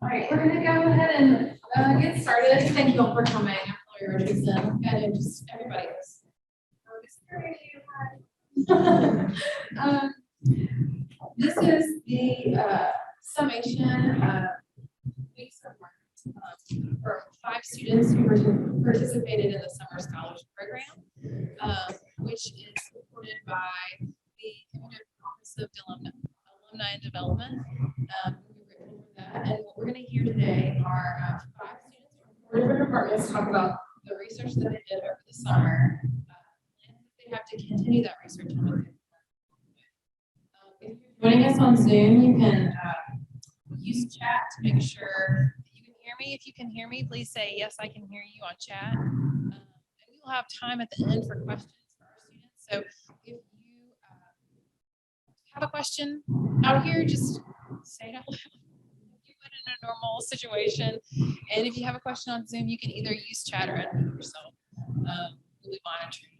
All right, we're gonna go ahead and get started. Thank you all for coming. I'm Olivia Jefferson, and just everybody is. This is the summation of weeks of work for 5 students who participated in the summer scholarship program, which is supported by the Hemidacus Office of Alumni and Development. And what we're going to hear today are 5 students from 4 different departments talk about the research that they did over the summer, and they have to continue that research. If you're joining us on Zoom, you can use chat to make sure that you can hear me. If you can hear me, please say, yes, I can hear you on chat. And we will have time at the end for questions for our students. So if you have a question out here, just say it out loud. In a normal situation, and if you have a question on Zoom, you can either use chat or unmute yourself. We'll be monitoring.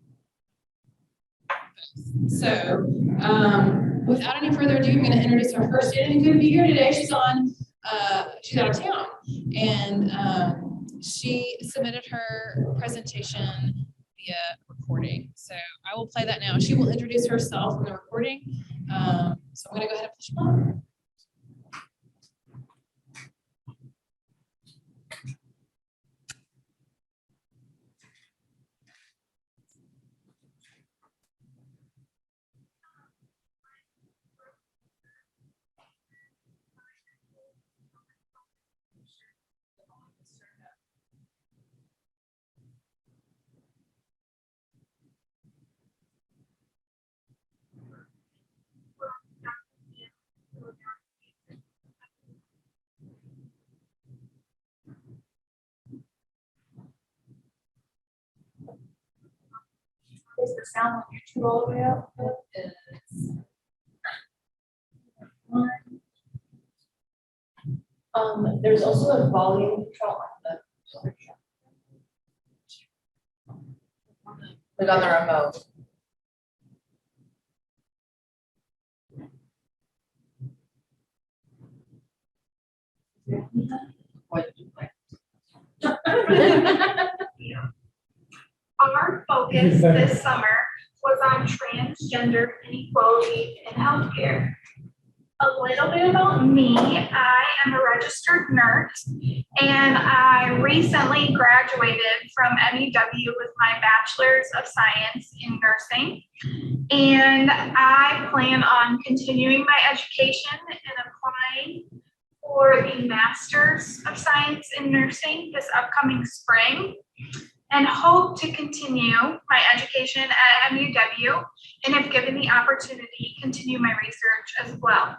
So, without any further ado, I'm going to introduce our first student who couldn't be here today. She's out of town, and she submitted her presentation via recording. So I will play that now. She will introduce herself in the recording. So I'm going to go ahead and push play. Is the sound on YouTube all the way up? It is. There's also a volume control on like on the remote. What did you play? Our focus this summer was on transgender inequality in healthcare. A little bit about me, I am a registered nurse, and I recently graduated from MEW with my Bachelor's of Science in Nursing. And I plan on continuing my education and applying for the Master's of Science in Nursing this upcoming spring, and hope to continue my education at MEW, and if given the opportunity, continue my research as well.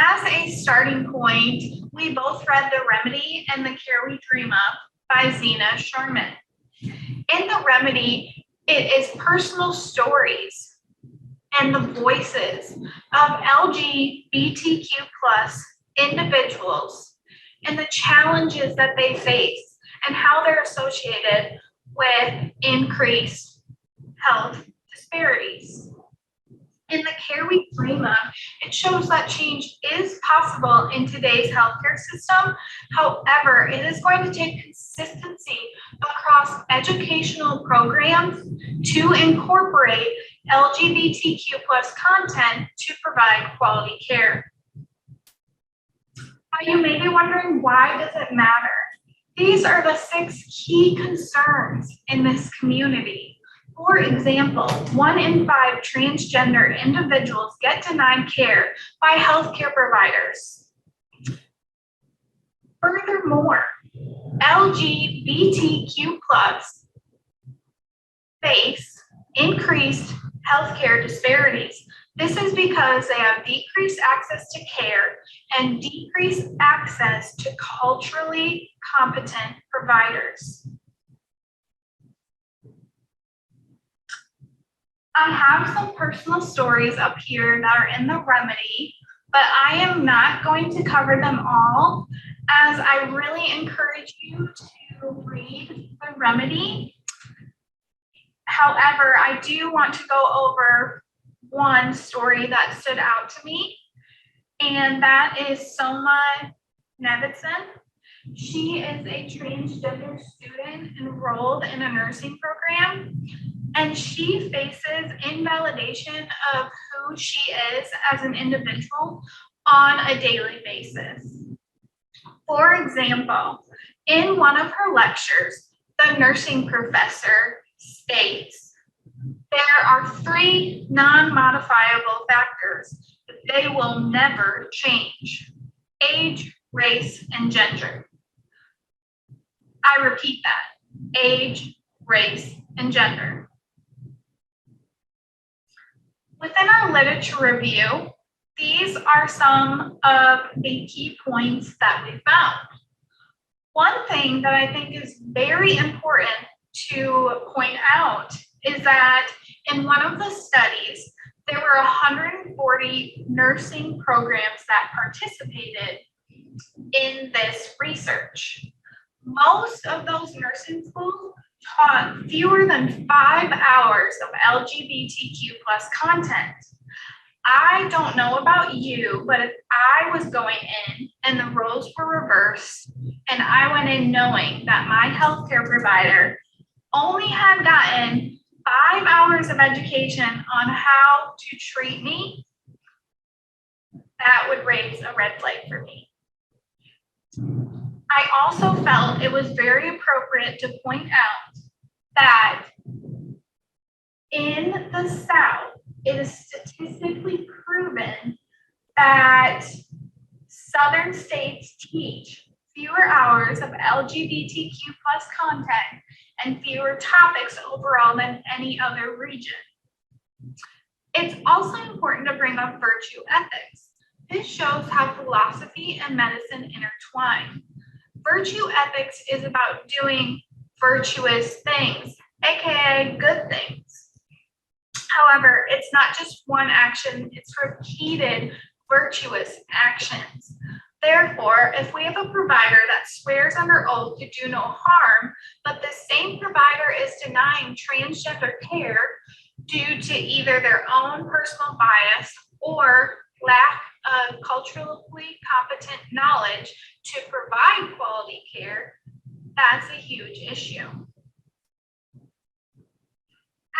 As a starting point, we both read The Remedy and The Care We Dream Of by Zena Sharman. In The Remedy, it is personal stories and the voices of LGBTQ+ individuals and the challenges that they face and how they're associated with increased health disparities. In The Care We Dream Of, it shows that change is possible in today's healthcare system. However, it is going to take consistency across educational programs to incorporate LGBTQ+ content to provide quality care. Now, you may be wondering, why does it matter? These are the 6 key concerns in this community. For example, 1 in 5 transgender individuals get denied care by healthcare providers. Furthermore, LGBTQ+ face increased healthcare disparities. This is because they have decreased access to care and decreased access to culturally competent providers. I have some personal stories up here that are in The Remedy, but I am not going to cover them all, as I really encourage you to read The Remedy. However, I do want to go over one story that stood out to me, and that is Soma Nevidson. She is a transgender student enrolled in a nursing program, and she faces invalidation of who she is as an individual on a daily basis. For example, in one of her lectures, the nursing professor states, there are 3 non-modifiable factors that they will never change: age, race, and gender. I repeat that: age, race, and gender. Within our literature review, these are some of the key points that we found. One thing that I think is very important to point out is that in one of the studies, there were 140 nursing programs that participated in this research. Most of those nursing schools taught fewer than 5 hours of LGBTQ+ content. I don't know about you, but if I was going in and the roles were reversed, and I went in knowing that my healthcare provider only had gotten 5 hours of education on how to treat me, that would raise a red flag for me. I also felt it was very appropriate to point out that in the South, it is statistically proven that Southern states teach fewer hours of LGBTQ+ content and fewer topics overall than any other region. It's also important to bring up virtue ethics. This shows how philosophy and medicine intertwine. Virtue ethics is about doing virtuous things, aka good things. However, it's not just one action, it's repeated virtuous actions. Therefore, if we have a provider that swears under oath to do no harm, but the same provider is denying transgender care due to either their own personal bias or lack of culturally competent knowledge to provide quality care, that's a huge issue.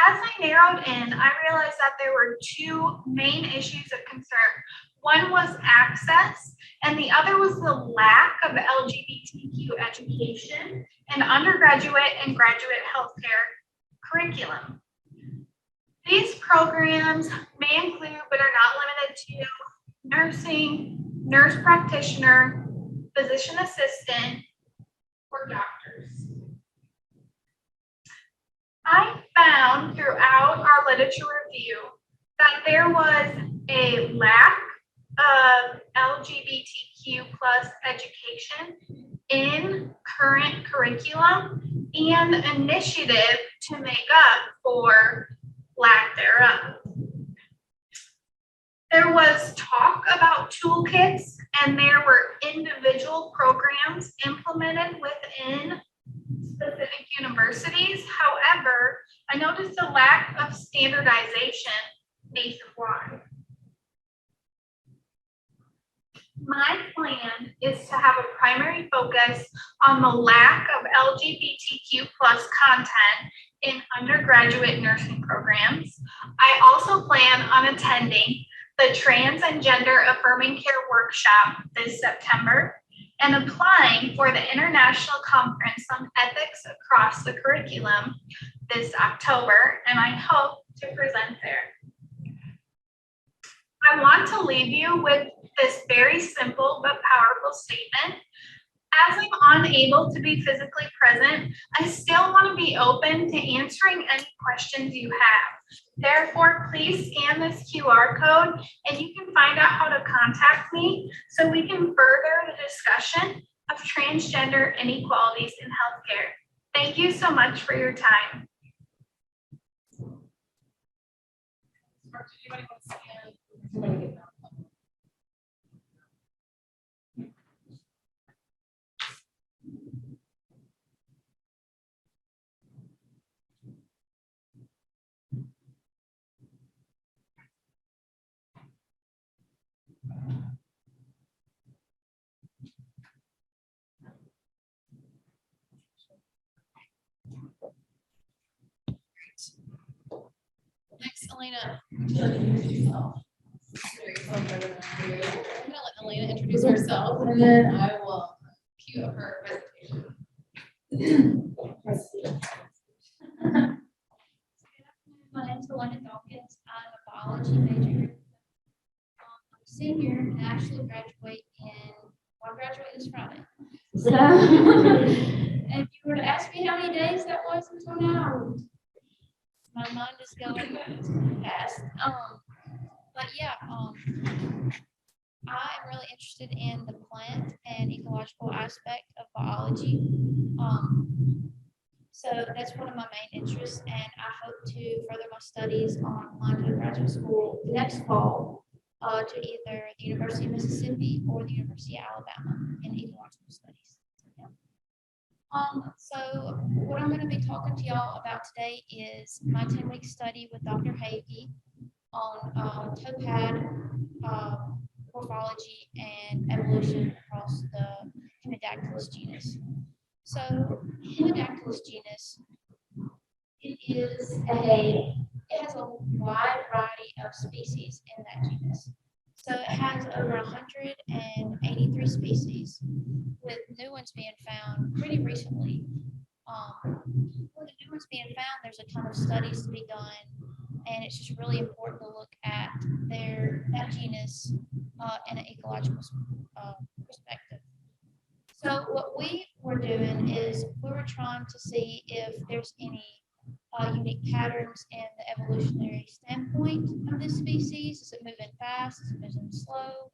As I narrowed in, I realized that there were 2 main issues of concern. One was access, and the other was the lack of LGBTQ education in undergraduate and graduate healthcare curriculum. These programs may include, but are not limited to, nursing, nurse practitioner, physician assistant, or doctors. I found throughout our literature review that there was a lack of LGBTQ+ education in current curriculum and initiative to make up for lack thereof. There was talk about toolkits, and there were individual programs implemented within specific universities. However, I noticed a lack of standardization nationwide. My plan is to have a primary focus on the lack of LGBTQ+ content in undergraduate nursing programs. I also plan on attending the Trans and Gender Affirming Care Workshop this September and applying for the International Conference on Ethics Across the Curriculum this October, and I hope to present there. I want to leave you with this very simple but powerful statement. As I'm unable to be physically present, I still want to be open to answering any questions you have. Therefore, please scan this QR code and you can find out how to contact me so we can further the discussion of transgender inequalities in healthcare. Thank you so much for your time. Elena, would you like to introduce yourself? I'm gonna let Elena introduce herself, and then I will cue up her presentation. My name's Elena Dawkins. I'm a biology major. I'm a senior and actually graduate I graduate this Friday. So, if you were to ask me how many days that was until now, my mind is going fast. But yeah, I'm really interested in the plant and ecological aspect of biology. So that's one of my main interests, and I hope to further my studies on applying to graduate school next fall to either the University of Mississippi or the University of Alabama in ecological studies. Yeah. So what I'm going to be talking to y'all about today is my 10-week study with Dr. Havey on topad, morphology, and evolution across the Hemidacus genus. So Hemidacus genus, it has a wide variety of species in that genus. So it has over 183 species, with new ones being found pretty recently. With the new ones being found, there's a ton of studies to be done, and it's just really important to look at that genus in an ecological perspective. So what we were doing is we were trying to see if there's any unique patterns in the evolutionary standpoint of this species. Is it moving fast? Is it moving slow?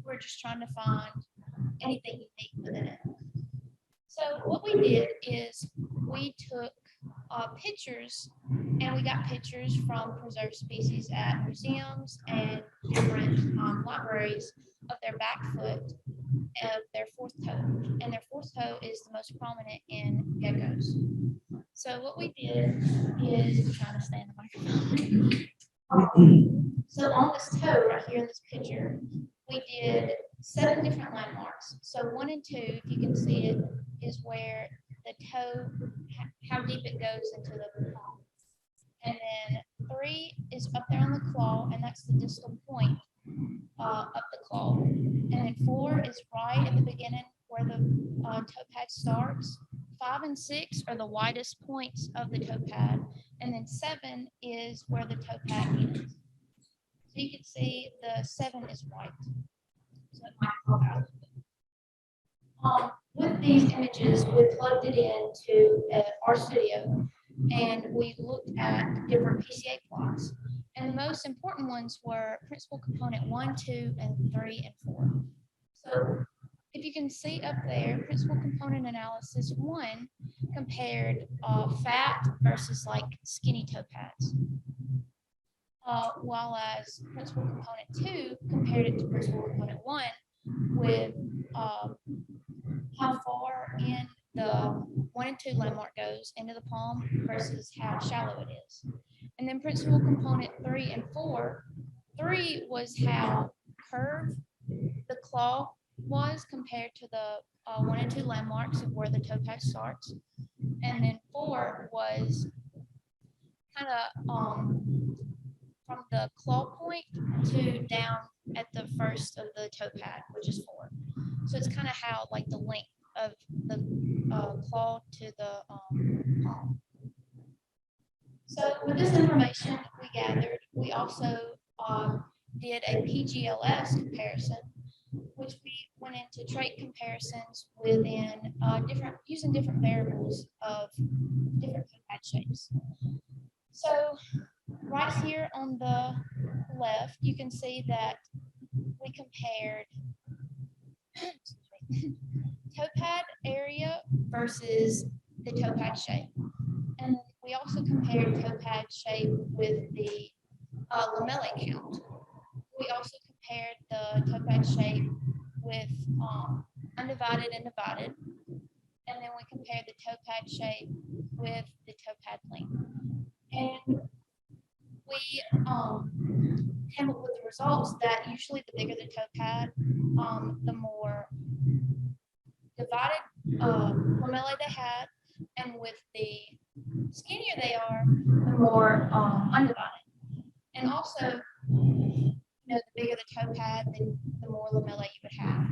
We're just trying to find anything unique within it. So what we did is we took pictures, and we got pictures from preserved species at museums and different libraries of their back foot, of their fourth toe, and their fourth toe is the most prominent in geckos. So what we did is, I'm trying to stay in the microphone. So on this toe right here in this picture, we did 7 different landmarks. So 1 and 2, if you can see it, is where the toe, how deep it goes into the palm. And then 3 is up there on the claw, and that's the distal point up the claw. And then 4 is right at the beginning where the toe pad starts. 5 and 6 are the widest points of the toe pad, and then 7 is where the toe pad ends. So you can see the 7 is white. So it might pop out. With these images, we plugged it into our studio, and we looked at different Pca plots. And the most important ones were principal component 1, 2, and 3, and 4. So if you can see up there, principal component analysis 1 compared fat versus like skinny toe pads. While as principal component 2 compared it to principal component 1 with how far in the 1 and 2 landmark goes into the palm versus how shallow it is. And then principal component 3 and 4, 3 was how curved the claw was compared to the 1 and 2 landmarks of where the toe pad starts. And then 4 was kind of from the claw point to down at the first of the toe pad, which is 4. So it's kind of how like the length of the claw to the palm. So with this information we gathered, we also did a PGLS comparison, which we went into trait comparisons within using different variables of different toe pad shapes. So right here on the left, you can see that we compared toe pad area versus the toe pad shape. And we also compared toe pad shape with the lamellae count. We also compared the toe pad shape with undivided and divided. And then we compared the toe pad shape with the toe pad length. And we came up with the results that usually the bigger the toe pad, the more divided lamellae they had, and with the skinnier they are, the more undivided. And also, the bigger the toe pad, then the more lamella you would have.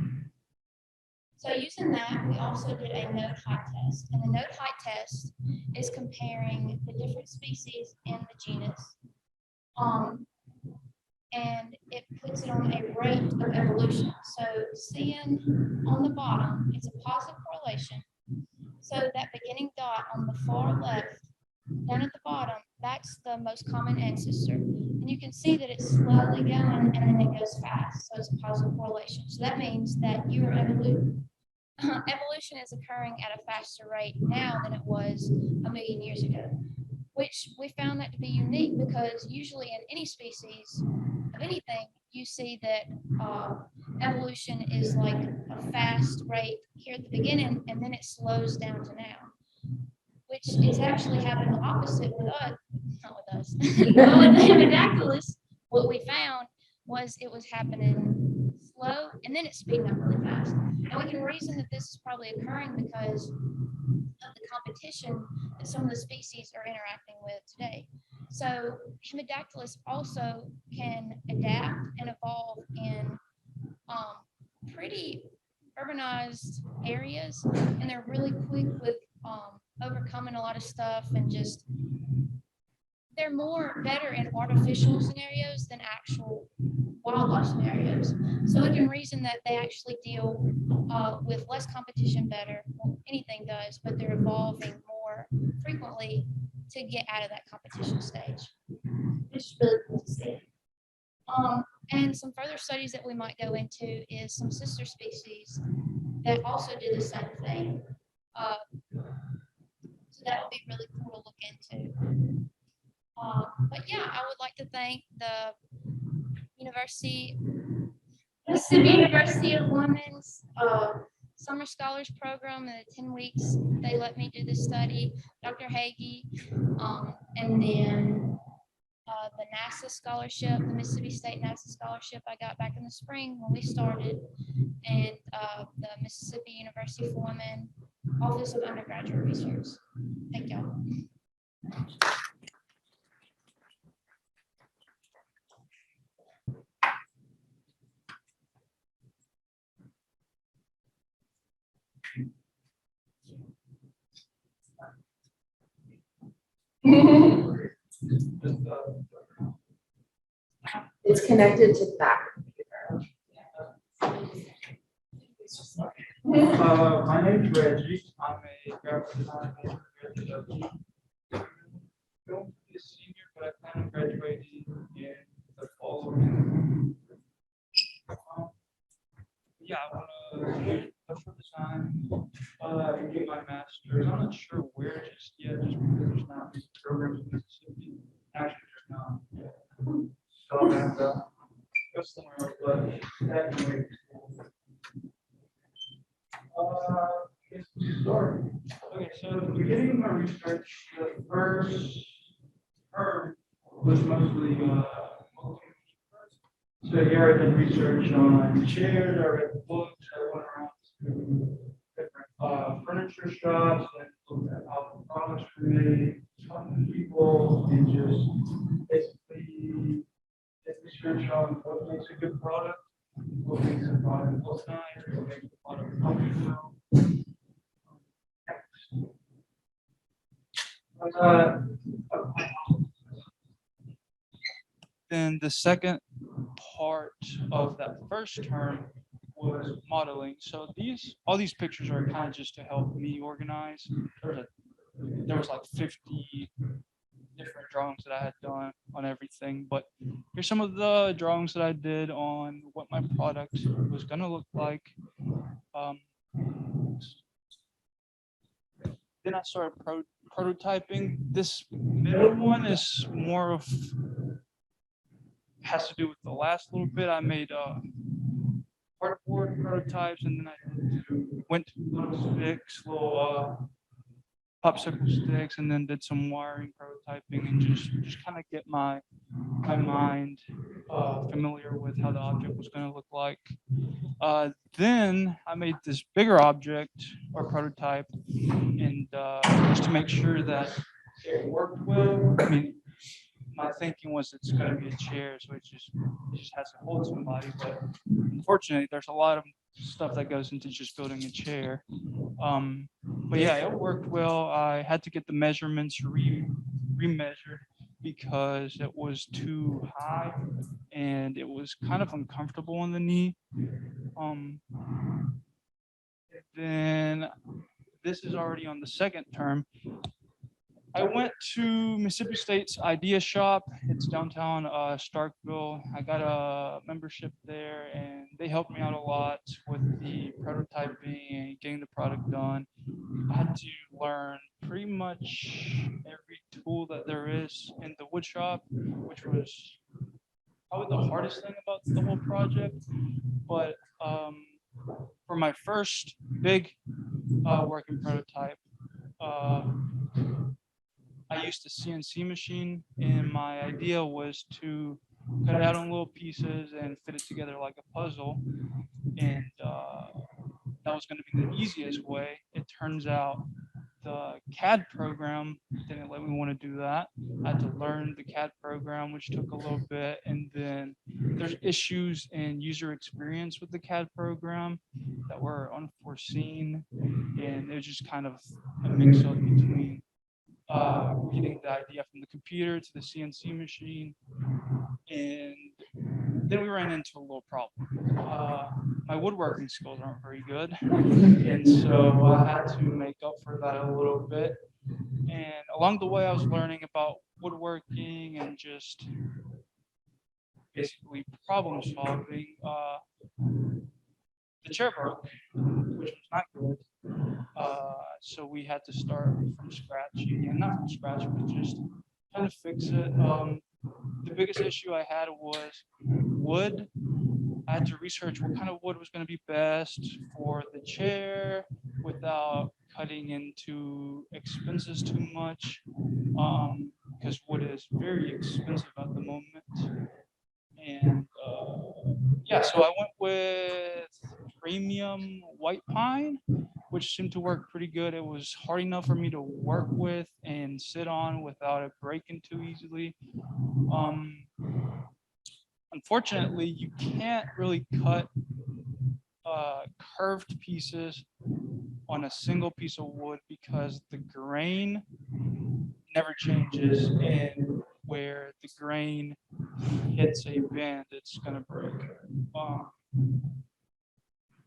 So using that, we also did a node height test. And the node height test is comparing the different species in the genus. And it puts it on a rate of evolution. So seeing on the bottom, it's a positive correlation. So that beginning dot on the far left, down at the bottom, that's the most common ancestor. And you can see that it's slowly going and then it goes fast. So it's a positive correlation. So that means that your evolution is occurring at a faster rate now than it was a million years ago, which we found that to be unique because usually in any species of anything, you see that evolution is like a fast rate here at the beginning and then it slows down to now, which is actually happening the opposite with us, not with us, but with the Hemidacus. What we found was it was happening slow and then it's speeding up really fast. And we can reason that this is probably occurring because of the competition that some of the species are interacting with today. So Hemidacus also can adapt and evolve in pretty urbanized areas, and they're really quick with overcoming a lot of stuff and just they're better in artificial scenarios than actual wildlife scenarios. So we can reason that they actually deal with less competition better. Well, anything does, but they're evolving more frequently to get out of that competition stage. It's really cool to see. And some further studies that we might go into is some sister species that also do the same thing. So that would be really cool to look into. But yeah, I would like to thank the Mississippi University of Women's Summer Scholars Program and the 10 weeks they let me do this study, Dr. Hagee, and then the NASA scholarship, the Mississippi State NASA scholarship I got back in the spring when we started, and the Mississippi University for Women Office of Undergraduate Research. Thank y'all. It's connected to the back. My name is Reggie. I'm a graphic design major at UW. I'm going to be a senior, but I plan on graduating in the following. Yeah, I want to do industrial design and do my master's. I'm not sure where just yet, just because there's not many programs in Mississippi. Actually, there's not. So I'm going to go somewhere else, but definitely. Okay, so at the beginning of my research, the first term was mostly so here I did research on chairs, I read books, I went around to different furniture shops and looked at how the products were made, talking to people, and just basically did research on what makes a good product, what makes a product look nice, what makes a product functional. Then the second part of that first term was modeling. So all these pictures are kind of just to help me organize. There was like 50 different drawings that I had done on everything, but here's some of the drawings that I did on what my product was gonna look like. Then I started prototyping. This middle one is more of has to do with the last little bit. I made cardboard prototypes, and then I went to little sticks, little popsicle sticks, and then did some wiring prototyping, and just kind of get my mind familiar with how the object was going to look like. Then I made this bigger object or prototype, and just to make sure that it worked well. I mean, my thinking was it's going to be a chair, so it just has to hold somebody. But unfortunately, there's a lot of stuff that goes into just building a chair. But yeah, it worked well. I had to get the measurements remeasured because it was too high and it was kind of uncomfortable on the knee. Then this is already on the second term. I went to Mississippi State's Idea Shop. It's downtown Starkville. I got a membership there and they helped me out a lot with the prototyping and getting the product done. I had to learn pretty much every tool that there is in the wood shop, which was probably the hardest thing about the whole project. But for my first big working prototype, I used a CNC machine, and my idea was to cut it out on little pieces and fit it together like a puzzle. And that was going to be the easiest way. It turns out the CAD program didn't let me want to do that. I had to learn the CAD program, which took a little bit. And then there's issues in user experience with the CAD program that were unforeseen. And it was just kind of a mix up between getting the idea from the computer to the CNC machine. And then we ran into a little problem. My woodworking skills aren't very good. And so I had to make up for that a little bit. And along the way, I was learning about woodworking and just basically problem solving. The chair broke, which was not good. So we had to start from scratch again, not from scratch, but just kind of fix it. The biggest issue I had was wood. I had to research what kind of wood was going to be best for the chair without cutting into expenses too much, because wood is very expensive at the moment. And yeah, so I went with premium white pine, which seemed to work pretty good. It was hard enough for me to work with and sit on without it breaking too easily. Unfortunately, you can't really cut curved pieces on a single piece of wood because the grain never changes, and where the grain hits a bend, it's going to break.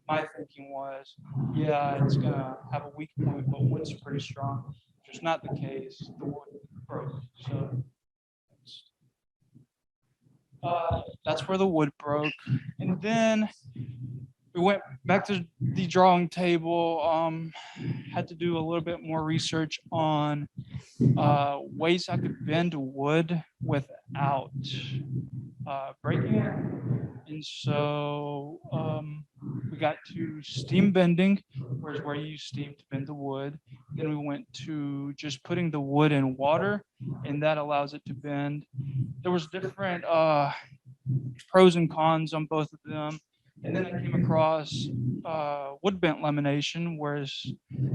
My thinking was, yeah, it's going to have a weak point, but wood's pretty strong, which is not the case. The wood broke. So that's where the wood broke. And then we went back to the drawing table, had to do a little bit more research on ways I could bend wood without breaking it. And so we got to steam bending, where you use steam to bend the wood. Then we went to just putting the wood in water, and that allows it to bend. There was different pros and cons on both of them. And then I came across wood bent lamination,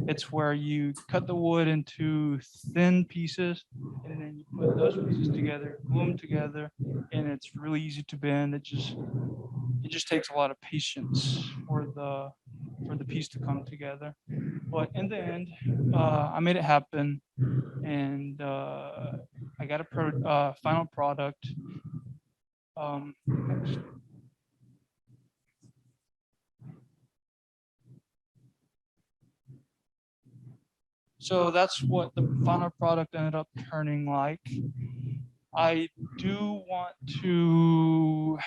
it's where you cut the wood into thin pieces, and then you put those pieces together, glue them together, and it's really easy to bend. It just takes a lot of patience for the piece to come together. But in the end, I made it happen, and I got a final product. Next. So that's what the final product ended up turning like. I do want to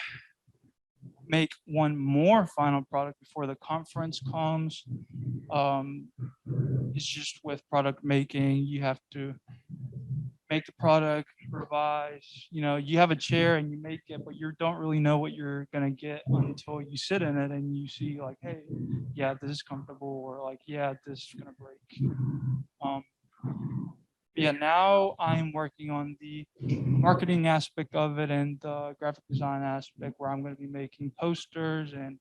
make one more final product before the conference comes. It's just with product making, you have to make the product, revise. You have a chair and you make it, but you don't really know what you're gonna get until you sit in it and you see like, hey, yeah, this is comfortable, or like, yeah, this is gonna break. Yeah, now I'm working on the marketing aspect of it and the graphic design aspect, where I'm going to be making posters and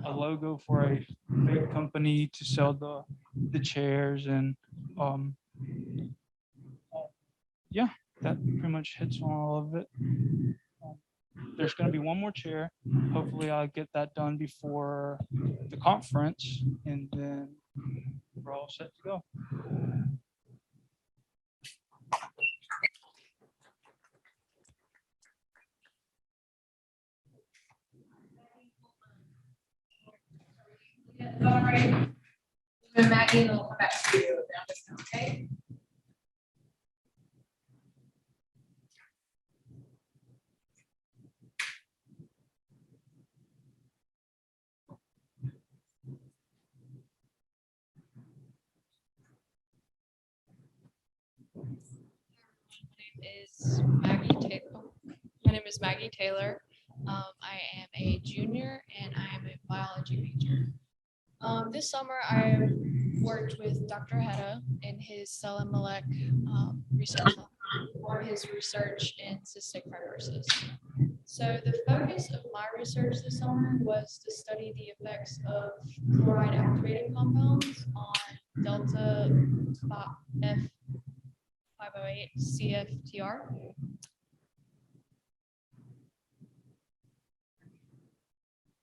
a logo for a big company to sell the chairs. And yeah, that pretty much hits on all of it. There's going to be one more chair. Hopefully I'll get that done before the conference, and then we're all set to go. All right. And Maggie, and we'll come back to you now, okay? Is Maggie Taylor. My name is Maggie Taylor. I am a junior and I am a biology major. This summer I worked with Dr. Heda in his cell and molecular research lab for his research in cystic fibrosis. So the focus of my research this summer was to study the effects of chloride activating compounds on delta F508 CFTR.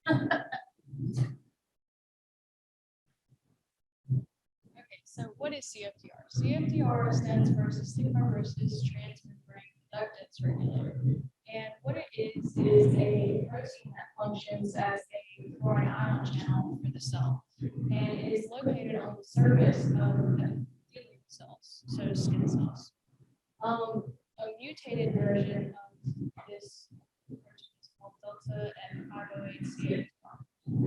Okay, so what is CFTR? CFTR stands for cystic fibrosis transmembrane conductance regulator. And what it is a protein that functions as a chloride ion channel for the cell. And it is located on the surface of epithelial cells, so skin cells. A mutated version of this protein is called delta F508 CFTR.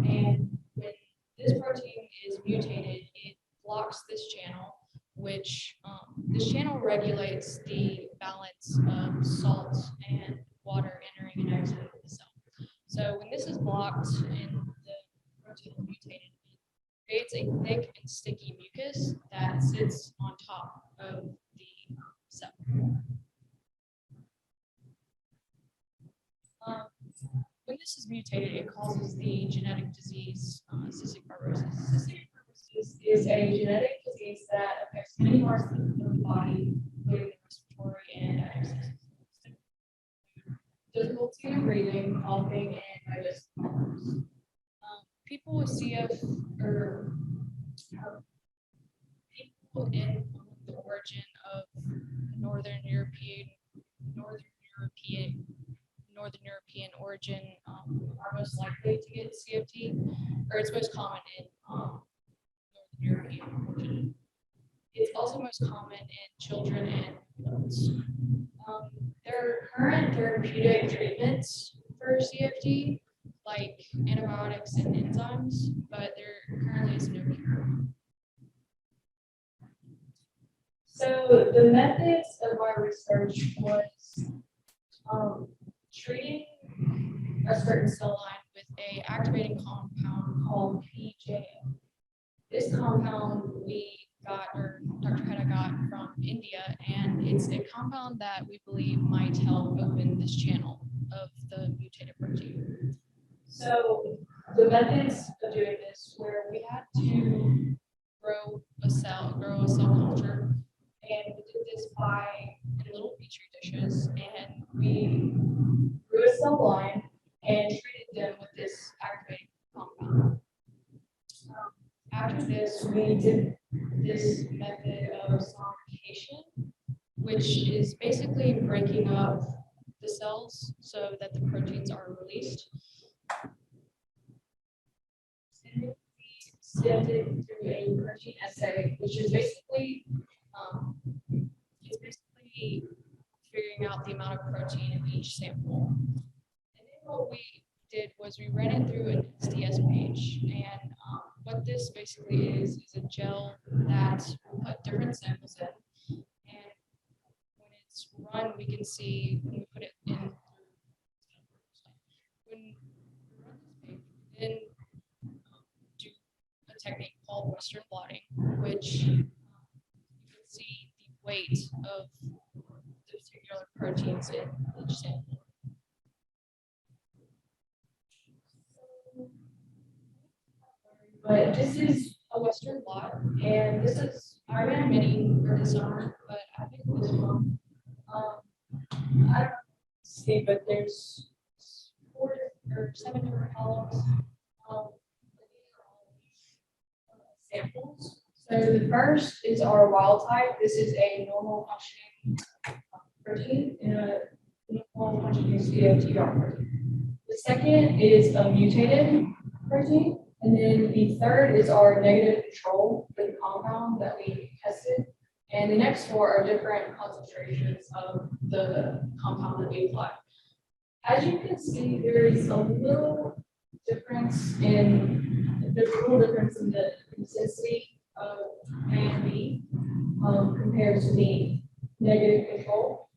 And when this protein is mutated, it blocks this channel, which this channel regulates the balance of salt and water entering and exiting the cell. So when this is blocked and the protein is mutated, it creates a thick and sticky mucus that sits on top of the cell. When this is mutated, it causes the genetic disease cystic fibrosis. Cystic fibrosis is a genetic disease that affects many parts of the body, including the respiratory and digestive systems. Difficulty in breathing, coughing, and digestive problems. People with CF or people in the origin of Northern European origin are most likely to get CFT, or it's most common in Northern European origin. It's also most common in children and adults. There are current therapeutic treatments for CFT, like antibiotics and enzymes, but there currently is no cure. So the methods of my research was treating a certain cell line with a activating compound called Pca. This compound we got, or Dr. Heda got from India, and it's a compound that we believe might help open this channel of the mutated protein. So the methods of doing this were we had to grow a cell culture, and we did this in little petri dishes, and we grew a cell line and treated them with this activating compound. After this, we did this method of sonification, which is basically breaking up the cells so that the proteins are released. And we sent it through a protein assay, which is basically figuring out the amount of protein in each sample. And then what we did was we ran it through an SDS page, and what this basically is a gel that we put different samples in, and when it's run, we can see when we put it in. When we run this page, we then do a technique called Western blotting, which you can see the weight of the particular proteins in each sample. But this is a Western blot, and this is, I ran a mini for this summer, but I think this one I don't see, but there's 7 different columns. These are all samples. So the first is our wild type. This is a normal functioning protein in a normal functioning CFTR protein. The second is a mutated protein. And then the third is our negative control for the compound that we tested. And the next four are different concentrations of the compound that we applied. As you can see, there is a little difference in the consistency of A and B compared to the negative control.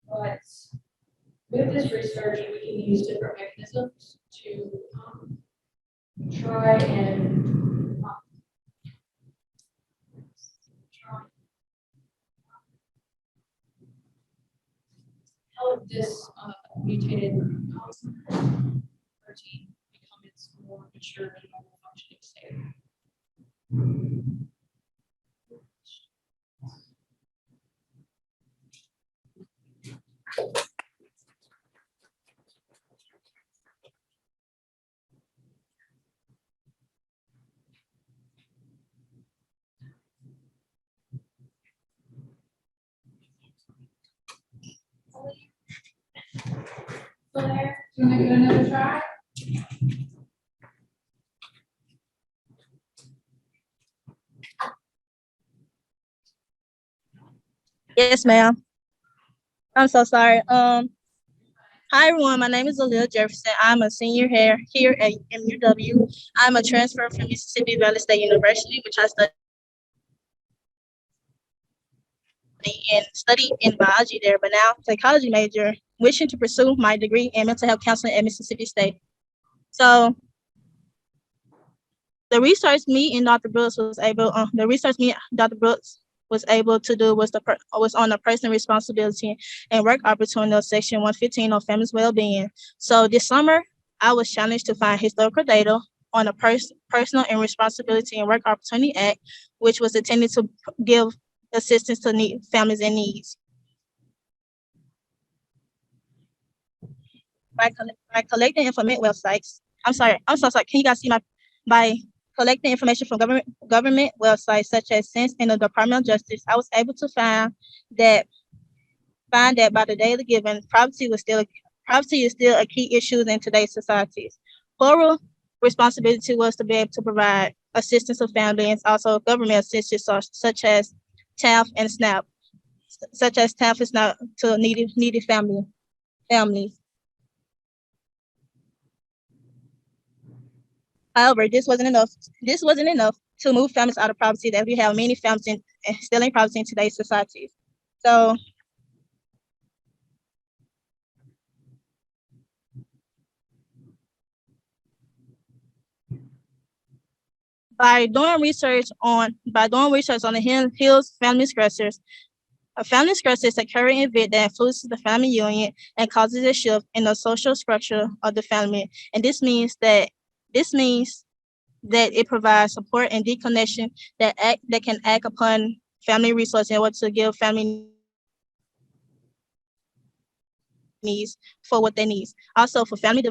But with this research, we can use different mechanisms to try and help this mutated protein become its more mature and normal functioning state. Still there? Do you want to give it another try? Yes, ma'am. I'm so sorry. Hi everyone. My name is Olivia Jefferson. I'm a senior here at MUW. I'm a transfer from Mississippi Valley State University, which I study in biology there, but now psychology major, wishing to pursue my degree in mental health counseling at Mississippi State. So the research me and Dr. Brooks was able to do was on the personal responsibility and work opportunity of Section 115 of Family's Wellbeing. So this summer, I was challenged to find historical data on the Personal and Responsibility and Work Opportunity Act, which was intended to give assistance to families in needs. By collecting information websites, I'm so sorry. Can you guys see by collecting information from government websites such as Sense and the Department of Justice, I was able to find that by the data given, privacy is still a key issue in today's societies. Plural responsibility was to be able to provide assistance to families, also government assistance such as TAF and SNAP, such as TAF is not to needy families. However, this wasn't enough to move families out of poverty, that we have many families still in poverty in today's society. So by doing research on the Hills family stressors, a family stress is a current event that influences the family union and causes a shift in the social structure of the family. And this means that it provides support and deep connection that can act upon family resources in order to give family needs for what they need. Also, for family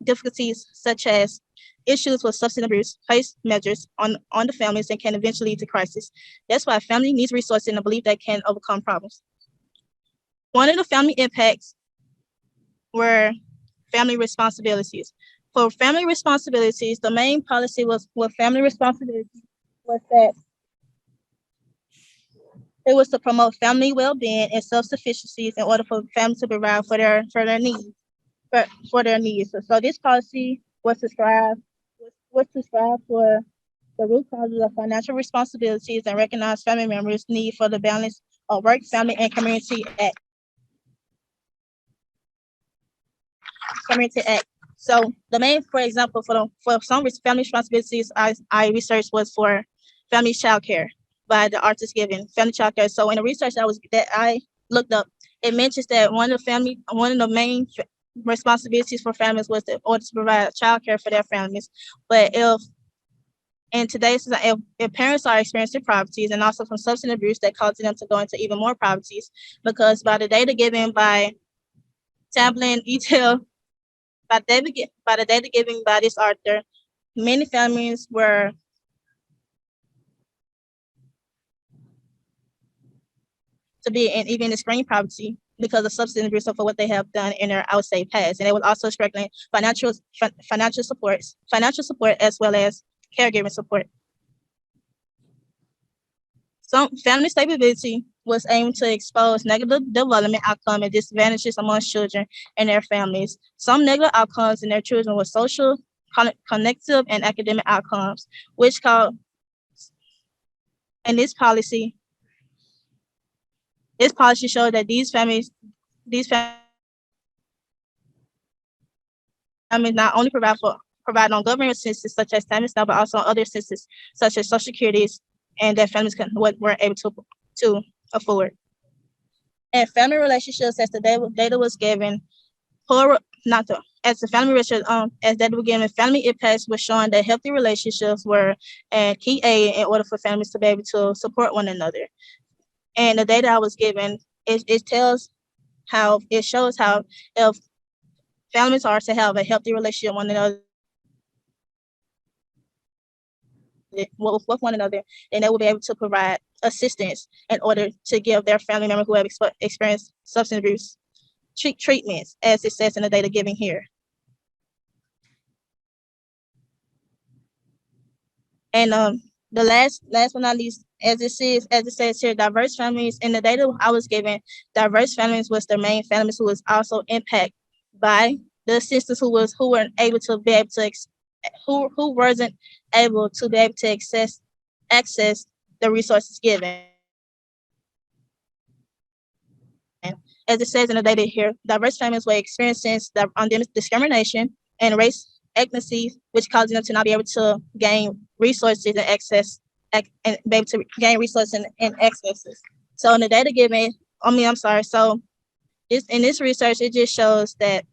difficulties such as issues with substance abuse, place measures on the families and can eventually lead to crisis. That's why family needs resources and a belief that can overcome problems. One of the family impacts were family responsibilities. For family responsibilities, the main policy with family responsibilities was that it was to promote family well-being and self-sufficiency in order for families to provide for their needs. So this policy was described for the root causes of financial responsibilities and recognize family members' need for the balance of work, family, and community act. So the main, for example, for some family responsibilities I researched was for family child care by the artist given family child care. So in the research that I looked up, it mentions that one of the main responsibilities for families was to provide child care for their families. But if And today, if parents are experiencing poverty and also from substance abuse that causes them to go into even more poverty, because by the data given by Tamblin, ETL, by the data given by this author, many families were to be in even extreme poverty because of substance abuse for what they have done in their, I would say, past. And it was also struggling financial support as well as caregiving support. Some family stability was aimed to expose negative development outcome and disadvantages amongst children and their families. Some negative outcomes in their children were social, connective, and academic outcomes, which called, and this policy showed that these families not only provide on government assistance such as family stuff, but also on other assistance such as Social Security, and that families were able to afford. And family relationships, as the data was given, as the family relationship, as data was given, family impacts was showing that healthy relationships were a key aid in order for families to be able to support one another. And the data I was given, it shows how if families are to have a healthy relationship with one another, with one another, then they will be able to provide assistance in order to give their family members who have experienced substance abuse treatments, as it says in the data given here. And the last but not least, as it says here, diverse families. In the data I was given, diverse families was the main families who was also impacted by the assistance who weren't able to be able to who wasn't able to be able to access the resources given. As it says in the data here, diverse families were experiencing discrimination and race ethnicity, which caused them to not be able to gain resources and access and be able to gain resources and accesses. So in the data given, so in this research, it just shows that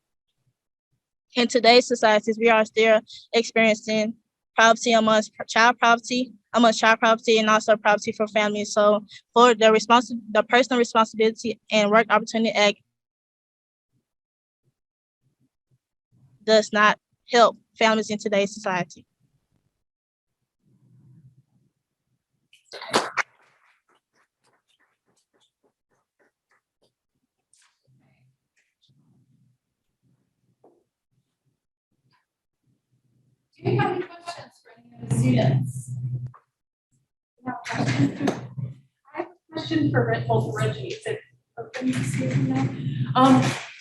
in today's societies, we are still experiencing poverty amongst child poverty, and also poverty for families. So for the Personal Responsibility and Work Opportunity Act does not help families in today's society. Do you have any questions for any of the students? I have a question for both Reggie. Is it open to see now?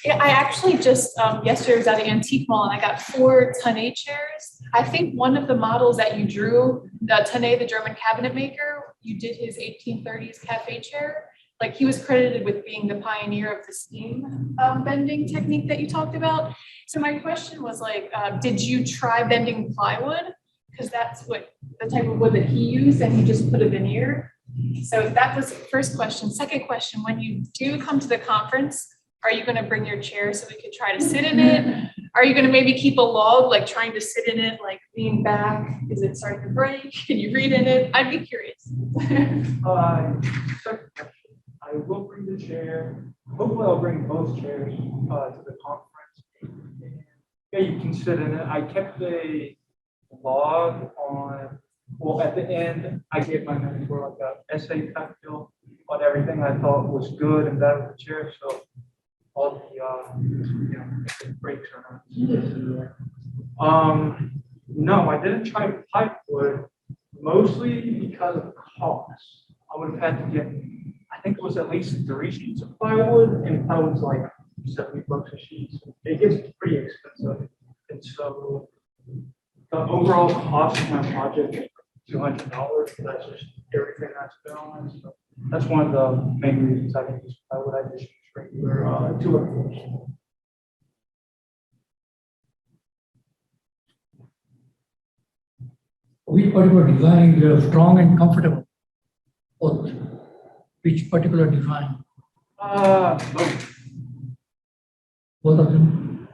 Yeah, I actually just yesterday was at the antique mall and I got 4 tonneau chairs. I think one of the models that you drew, the tonneau, the German cabinet maker, you did his 1830s cafe chair. Like he was credited with being the pioneer of the steam bending technique that you talked about. So my question was like, did you try bending plywood? Because that's what the type of wood that he used, and he just put a veneer. So that was the first question. Second question, when you do come to the conference, are you going to bring your chair so we could try to sit in it? Are you going to maybe keep a log, like trying to sit in it, like lean back? Is it starting to break? Can you read in it? I'd be curious. Second question, I will bring the chair. Hopefully I'll bring both chairs to the conference. And, yeah, you can sit in it. I kept a log on, well, at the end, I gave my mentor like an essay type deal on everything I thought was good and bad with the chair. So all the breaks are not. No, I didn't try plywood, mostly because of cost. I would have had to get, I think it was at least 3 sheets of plywood, and plywood's like $70 a sheet. So it gets pretty expensive. And so the overall cost of my project is $200. That's just everything I spent on it. So that's one of the main reasons I didn't use plywood. I just use regular two-by-fours. Which particular design you are strong and comfortable? Both. Which particular design? Both. Both of them.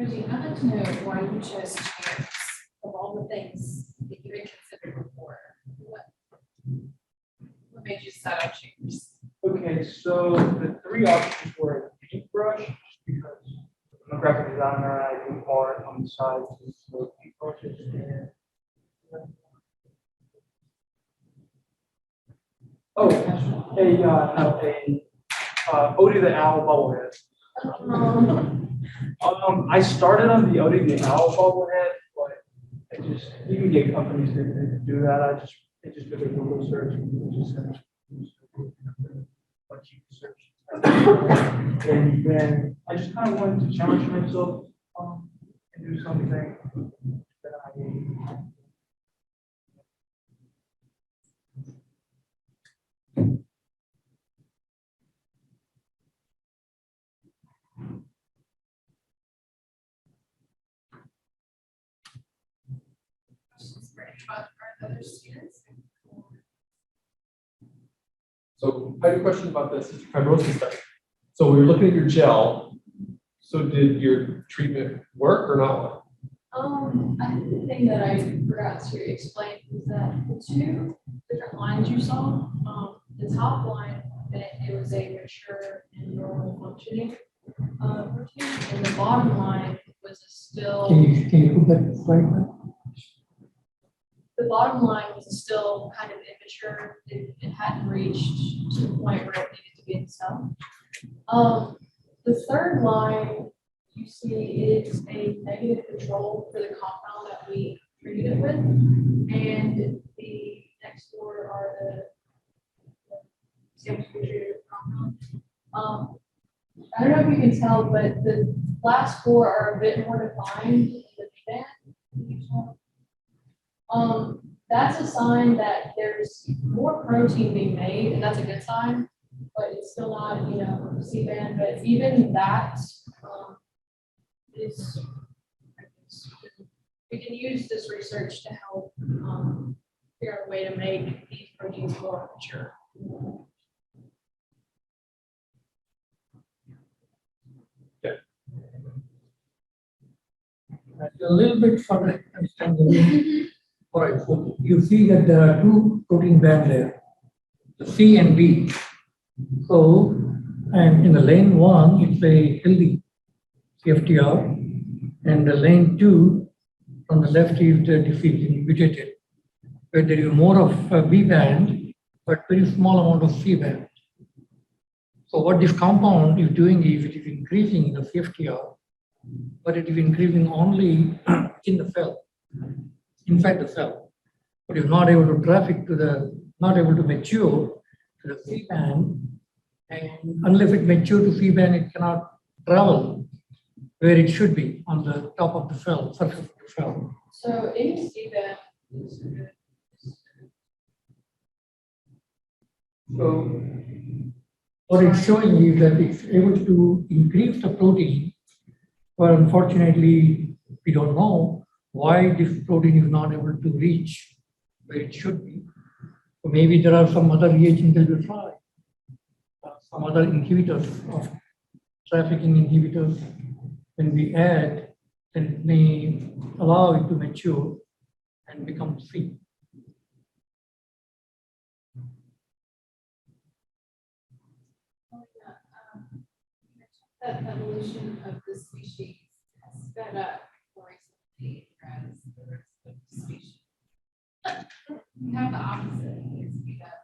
Rosie, I'd like to know why you chose chairs of all the things that you had considered before. What made you decide on chairs? Okay, so the three options were paintbrush, just because I'm a graphic designer, I do art on the side, so paintbrushes and. Oh, Odie the Owl bobblehead. I started on the Odie the Owl bobblehead, but you can get companies to do that. It just did a Google search. And just said, what you can search. And then I just kind of wanted to challenge myself and do something that I. Questions for any of our other students? So I had a question about the cystic fibrosis study. So we were looking at your gel. So did your treatment work or not work? I think the thing that I forgot to explain was that the two different lines you saw, the top line, that it was a mature and normal functioning protein, and the bottom line was a still. Can you put that slide back? The bottom line was still kind of immature. It hadn't reached to the point where it needed to be in cell. The third line you see is a negative control for the compound that we treated it with, and the next four are the samples we treated with compound. I don't know if you can tell, but the last four are a bit more defined in the band. That's a sign that there's more protein being made, and that's a good sign, but it's still not, C-band, but even that is, we can use this research to help figure out a way to make these proteins more mature. A little bit further, understand the all right, so you see that there are two protein bands there, the C and B. So, and in the lane 1, it's a healthy CFTR, and the lane 2 on the left is the disease mutated, where there is more of a B band, but very small amount of C band. So what this compound is doing is it is increasing the CFTR, but it is increasing only in the cell, inside the cell, but is not able to traffic to not able to mature to the C band, and unless it matures to C band, it cannot travel where it should be on the top of the cell, surface of the cell. So any C-band is good. So what it's showing is that it's able to increase the protein, but unfortunately, we don't know why this protein is not able to reach where it should be. So maybe there are some other reagents that we try, some other inhibitors of trafficking inhibitors. When we add, then it may allow it to mature and become C. That evolution of the species has sped up more recently as the rest of the species. Kind of the opposite, they speed up.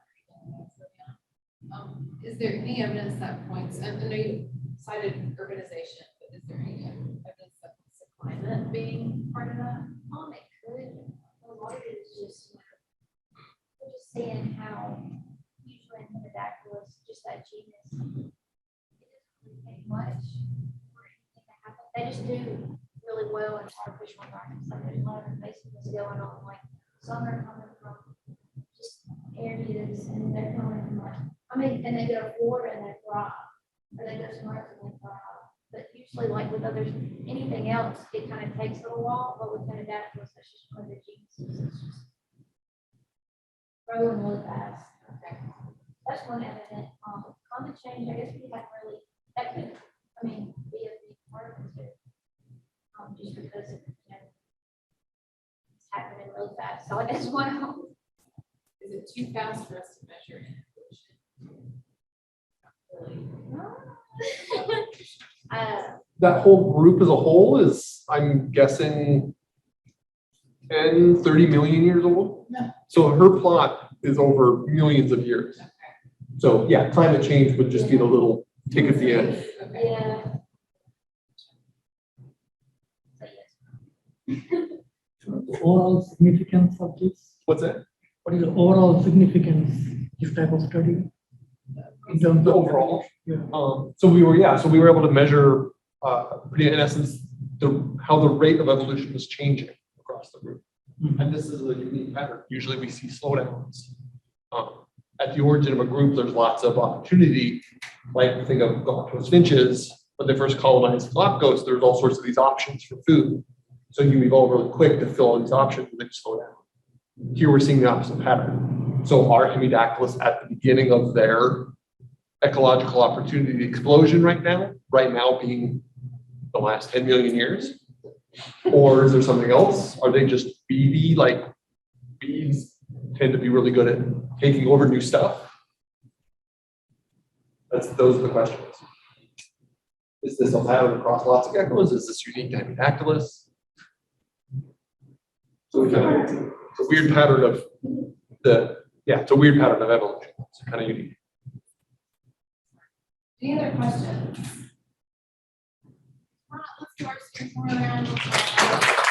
Is there any evidence that points, and I know you cited urbanization, but is there any evidence that points to climate being part of that? It could. A lot of it is just, we're just seeing how usually in Hemidacus, just that genus, it doesn't really take much for anything to happen. They just do really well in artificial environments. Like there's a lot of invasiveness going on. Like some are coming from just areas and they're coming from and they go forward and they thrive, or they go somewhere and they thrive. But usually, like with others, anything else, it kind of takes a little while. But with Hemidacus, that's just one of the genes. It's just growing really fast. Okay. That's one evident. Climate change, I guess we haven't really, that could, be a big part of it too. thought as well. Is it too fast for us to measure in evolution? That whole group as a whole is, I'm guessing, 10, 30 million years old. No. So her plot is over millions of years. Okay. So yeah, climate change would just be the little tick at the end. Okay. Yeah. The overall significance of this, What's that? what is the overall significance this type of study? In terms The of overall? Yeah. So we were able to measure, in essence, how the rate of evolution was changing across the group. And this is a unique pattern. Usually we see slowdowns. At the origin of a group, there's lots of opportunity. Like think of galapagos finches, when they first colonized Galapagos, there's all sorts of these options for food. So you evolve really quick to fill all these options and then you slow down. Here we're seeing the opposite pattern. So our Hemidacus at the beginning of their ecological opportunity explosion right now being the last 10 million years? Or is there something else? Are they just beady, like bees tend to be really good at taking over new stuff? Those are the questions. Is this a pattern across lots of geckos? Is this unique to Hemidacus? So it's a weird pattern of it's a weird pattern of evolution. It's kind of unique. Any other questions? All right, let's do our student forum round.